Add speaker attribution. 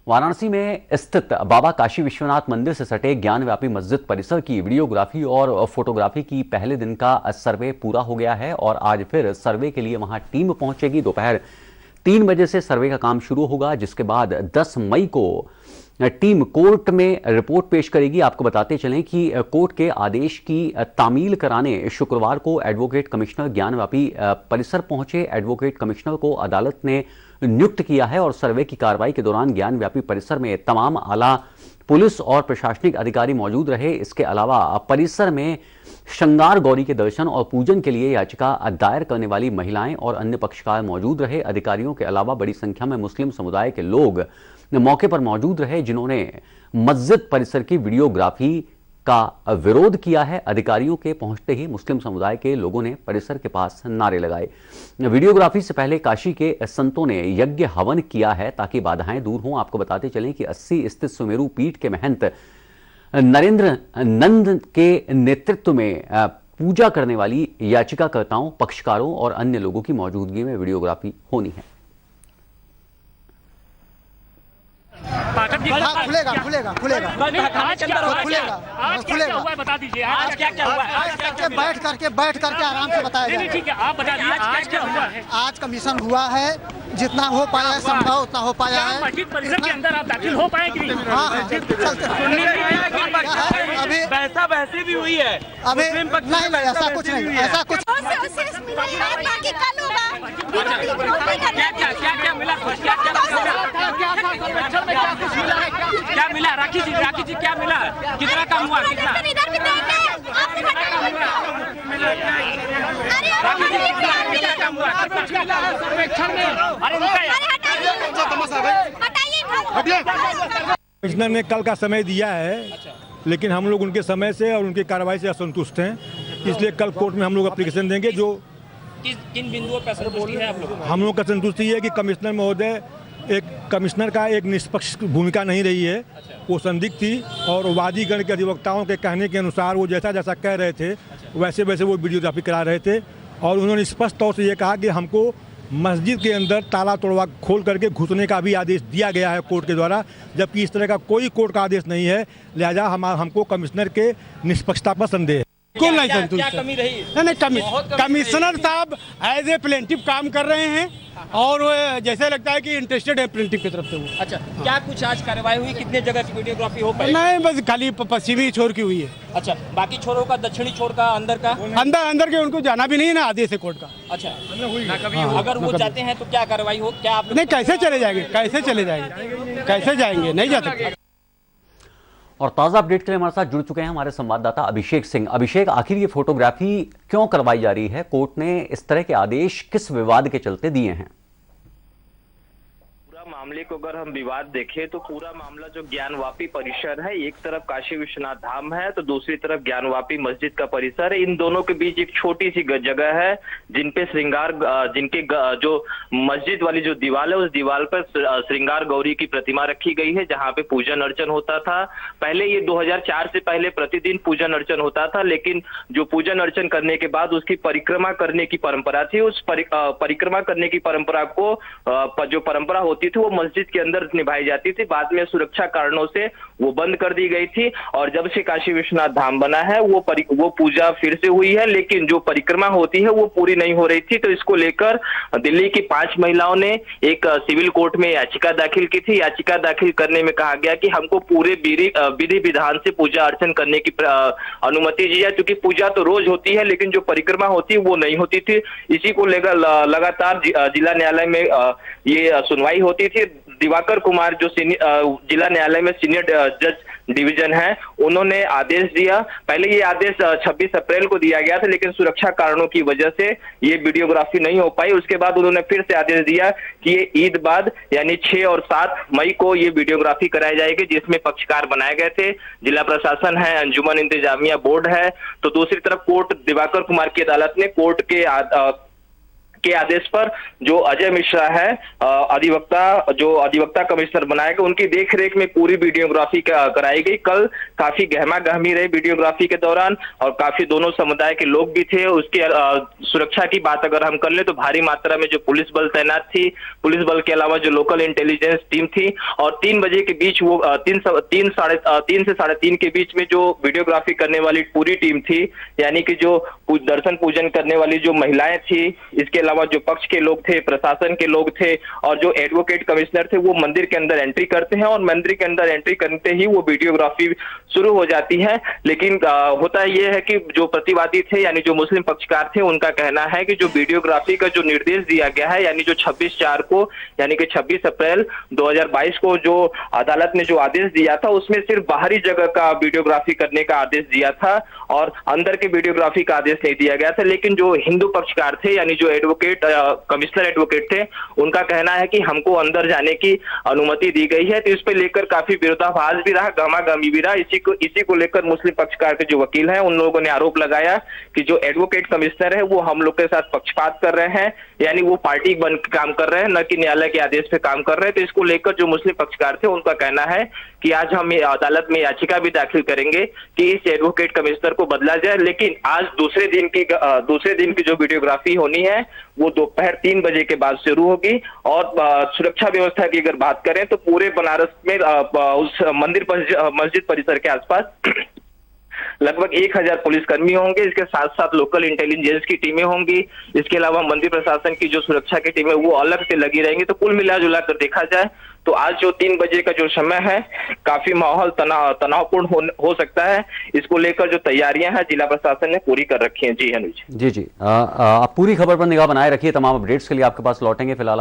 Speaker 1: वाराणसी में स्थित बाबा काशी विश्वनाथ मंदिर से सटे ज्ञानव्यापी मस्जिद परिसर की वीडियोग्राफी और फोटोग्राफी की पहले दिन का सर्वे पूरा हो गया है और आज फिर सर्वे के लिए वहां टीम पहुंचेगी। दोपहर 3 बजे से सर्वे का काम शुरू होगा, जिसके बाद 10 मई को टीम कोर्ट में रिपोर्ट पेश करेगी। आपको बताते चलें कि कोर्ट के आदेश की तामील कराने शुक्रवार को एडवोकेट कमिश्नर ज्ञानव्यापी परिसर पहुंचे। एडवोकेट कमिश्नर को अदालत ने नियुक्त किया है और सर्वे की कार्रवाई के दौरान ज्ञानव्यापी परिसर में तमाम आला पुलिस और प्रशासनिक अधिकारी मौजूद रहे। इसके अलावा परिसर में श्रृंगार गौरी के दर्शन और पूजन के लिए याचिका दायर करने वाली महिलाएं और अन्य पक्षकार मौजूद रहे। अधिकारियों के अलावा बड़ी संख्या में मुस्लिम समुदाय के लोग मौके पर मौजूद रहे, जिन्होंने मस्जिद परिसर की वीडियोग्राफी का विरोध किया है। अधिकारियों के पहुंचते ही मुस्लिम समुदाय के लोगों ने परिसर के पास नारे लगाए। वीडियोग्राफी से पहले काशी के संतों ने यज्ञ हवन किया है ताकि बाधाएं दूर हों। आपको बताते चलें कि 80 स्थित सुमेरु पीठ के महंत नरेंद्र नंद के नेतृत्व में पूजा करने वाली याचिकाकर्ताओं, पक्षकारों और अन्य लोगों की मौजूदगी में वीडियोग्राफी होनी है।
Speaker 2: खुलेगा खुलेगा खुलेगा खुलेगा
Speaker 3: आज क्या हुआ बता दीजिए। आज क्या हुआ?
Speaker 2: बैठ करके आराम से बताया जाएगा।
Speaker 3: ठीक है, आप बता दीजिए आज क्या हुआ है।
Speaker 2: आज कमीशन हुआ है, जितना हो पाया है संभव उतना हो पाया है।
Speaker 3: मस्जिद परिसर के अंदर आप दाखिल हो पाएंगे?
Speaker 2: हाँ, अभी
Speaker 4: बहसी भी हुई है
Speaker 2: अभी नहीं, ऐसा कुछ नहीं, ऐसा कुछ
Speaker 4: क्या मिला? राखी जी क्या मिला? कितना काम हुआ? कितना काम हुआ?
Speaker 5: कमिश्नर ने कल का समय दिया है, लेकिन हम लोग उनके समय से और उनकी कार्रवाई से असंतुष्ट हैं। इसलिए कल कोर्ट में हम लोग एप्लीकेशन देंगे। जो
Speaker 4: किन बिंदुओं पर असंतुष्टि है आप लोगों को?
Speaker 5: हम लोग का संतुष्टि है कि कमिश्नर महोदय कमिश्नर का एक निष्पक्ष भूमिका नहीं रही है। वो संदिग्ध थी और वादीगण के अधिवक्ताओं के कहने के अनुसार वो जैसा जैसा कह रहे थे वैसे वैसे वो वीडियोग्राफी करा रहे थे। और उन्होंने स्पष्ट तौर से ये कहा कि हमको मस्जिद के अंदर ताला तोड़वा खोल करके घुसने का भी आदेश दिया गया है कोर्ट के द्वारा, जबकि इस तरह का कोई कोर्ट का आदेश नहीं है। लिहाजा हमको कमिश्नर के निष्पक्षता पर संदेह है।
Speaker 4: बिल्कुल नहीं संतुष्ट। क्या कमी रही?
Speaker 6: नहीं, कमिश्नर साहब एज ए प्लेंटिव काम कर रहे हैं और जैसे लगता है कि इंटरेस्टेड है प्लेंटिव की तरफ से वो।
Speaker 4: अच्छा, क्या कुछ आज कार्रवाई हुई? कितने जगह की वीडियोग्राफी हो पाई?
Speaker 6: नहीं, बस खाली पश्चिमी छोर की हुई है।
Speaker 4: अच्छा, बाकी छोरों का, दक्षिणी छोर का, अंदर का?
Speaker 6: अंदर के उनको जाना भी नहीं है ना, आदेश है कोर्ट का।
Speaker 4: अच्छा, अगर वो जाते हैं तो क्या कार्रवाई हो? क्या आप
Speaker 6: नहीं, कैसे चले जाएंगे? कैसे जाएंगे? नहीं जा सकते।
Speaker 1: और ताज़ा अपडेट के लिए हमारे साथ जुड़ चुके हैं हमारे संवाददाता अभिषेक सिंह। अभिषेक, आखिर ये फोटोग्राफी क्यों करवाई जा रही है? कोर्ट ने इस तरह के आदेश किस विवाद के चलते दिए हैं?
Speaker 7: मामले को अगर हम विवाद देखें तो पूरा मामला जो ज्ञानवापी परिसर है, एक तरफ काशी विश्वनाथ धाम है तो दूसरी तरफ ज्ञानवापी मस्जिद का परिसर है। इन दोनों के बीच एक छोटी सी जगह है जिनपे जिनके जो मस्जिद वाली जो दीवार है उस दीवार पर श्रृंगार गौरी की प्रतिमा रखी गई है, जहां पे पूजन अर्चन होता था। पहले ये 2004 से पहले प्रतिदिन पूजन अर्चन होता था, लेकिन जो पूजन अर्चन करने के बाद उसकी परिक्रमा करने की परंपरा थी, उस परिक्रमा करने की परंपरा को जो परंपरा होती थी वो मस्जिद के अंदर निभाई जाती थी। बाद में सुरक्षा कारणों से वो बंद कर दी गई थी और जब से काशी विश्वनाथ धाम बना है वो पूजा फिर से हुई है, लेकिन जो परिक्रमा होती है वो पूरी नहीं हो रही थी। तो इसको लेकर दिल्ली की 5 महिलाओं ने एक सिविल कोर्ट में याचिका दाखिल की थी। याचिका दाखिल करने में कहा गया कि हमको पूरे विधि विधान से पूजा अर्चन करने की अनुमति दी जाए, क्योंकि पूजा तो रोज होती है लेकिन जो परिक्रमा होती है वो नहीं होती थी। इसी को लेकर लगातार जिला न्यायालय में ये सुनवाई होती थी। दिवाकर कुमार जो जिला न्यायालय में सीनियर जज डिवीजन है, उन्होंने आदेश दिया। पहले ये आदेश 26 अप्रैल को दिया गया था, लेकिन सुरक्षा कारणों की वजह से ये वीडियोग्राफी नहीं हो पाई। उसके बाद उन्होंने फिर से आदेश दिया कि ये ईद बाद यानी 6 और 7 मई को ये वीडियोग्राफी कराई जाएगी, जिसमें पक्षकार बनाए गए थे। जिला प्रशासन है, अंजुमन इंतजामिया बोर्ड है। तो दूसरी तरफ कोर्ट दिवाकर कुमार की अदालत ने कोर्ट के आदेश पर जो अजय मिश्रा है अधिवक्ता कमिश्नर बनाए गए, उनकी देखरेख में पूरी वीडियोग्राफी कराई गई। कल काफी गहमा गहमी रही वीडियोग्राफी के दौरान और काफी दोनों समुदाय के लोग भी थे। उसके सुरक्षा की बात अगर हम कर ले तो भारी मात्रा में जो पुलिस बल तैनात थी, पुलिस बल के अलावा जो लोकल इंटेलिजेंस टीम थी, और 3 बजे के बीच वो 3 से 3:30 के बीच में जो वीडियोग्राफी करने वाली पूरी टीम थी, यानी कि जो दर्शन पूजन करने वाली जो महिलाएं थी, इसके अलावा जो पक्ष के लोग थे, प्रशासन के लोग थे और जो एडवोकेट कमिश्नर थे, वो मंदिर के अंदर एंट्री करते हैं और मंदिर के अंदर एंट्री करते ही वो वीडियोग्राफी शुरू हो जाती है। लेकिन होता यह है कि जो प्रतिवादी थे यानी जो मुस्लिम पक्षकार थे, उनका कहना है कि जो वीडियोग्राफी का जो निर्देश दिया गया है, यानी जो 26/4 को यानी कि 26 अप्रैल 2022 को जो अदालत ने जो आदेश दिया था, उसमें सिर्फ बाहरी जगह का वीडियोग्राफी करने का आदेश दिया था और अंदर के वीडियोग्राफी का आदेश नहीं दिया गया था। लेकिन जो हिंदू पक्षकार थे यानी जो कमिश्नर एडवोकेट थे, उनका कहना है कि हमको अंदर जाने की अनुमति दी गई है। तो इस पर लेकर काफी विरोधाभास भी रहा, गहमा-गहमी भी रहा। इसी को लेकर मुस्लिम पक्षकार के जो वकील हैं, उन लोगों ने आरोप लगाया कि जो एडवोकेट कमिश्नर है वो हम लोग के साथ पक्षपात कर रहे हैं, यानी वो पार्टी बन के काम कर रहे हैं, न कि न्यायालय के आदेश पे काम कर रहे हैं। तो इसको लेकर जो मुस्लिम पक्षकार थे, उनका कहना है कि आज हम अदालत में याचिका भी दाखिल करेंगे कि इस एडवोकेट कमिश्नर को बदला जाए। लेकिन आज दूसरे दिन की जो वीडियोग्राफी होनी है वो दोपहर 3 बजे के बाद शुरू होगी। और सुरक्षा व्यवस्था की अगर बात करें तो पूरे बनारस में उस मस्जिद परिसर के आसपास लगभग 1000 पुलिसकर्मी होंगे। इसके साथ साथ लोकल इंटेलिजेंस की टीमें होंगी। इसके अलावा मंदिर प्रशासन की जो सुरक्षा की टीम है वो अलग से लगी रहेंगी। तो कुल मिला जुला कर देखा जाए तो आज जो 3 बजे का जो समय है, काफी माहौल तनावपूर्ण हो सकता है। इसको लेकर जो तैयारियां हैं जिला प्रशासन ने पूरी कर रखी हैं। जी अनुज
Speaker 1: जी आप पूरी खबर पर निगाह बनाए रखिए। तमाम अपडेट्स के लिए आपके पास लौटेंगे। फिलहाल